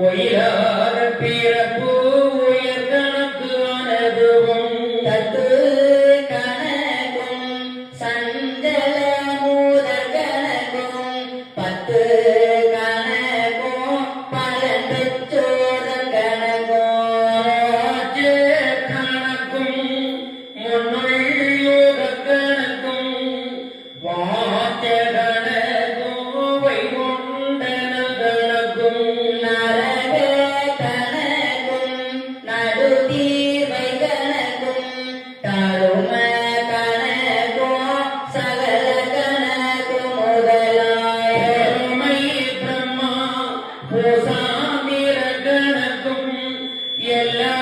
ஒயிலாத பிறப்பு உயர் கணக்கு அனுபவம் தத்து கணக்கும் சஞ்சல மூத கணக்கும் பத்து கணக்கும் பலன் பெற்றோதன் கணக்கும் கணக்கும் முன்னுள் யோக கணக்கும் வாச்ச கணக்கும் வைகுண்டன கணக்கும் நரக கணக்கும் நடுதீர்வை கணக்கும் தரும கணக்கும் சகல கணக்கும் முதலாய பரமை பிரம்மா பூசாமிர கணக்கும் எல்லா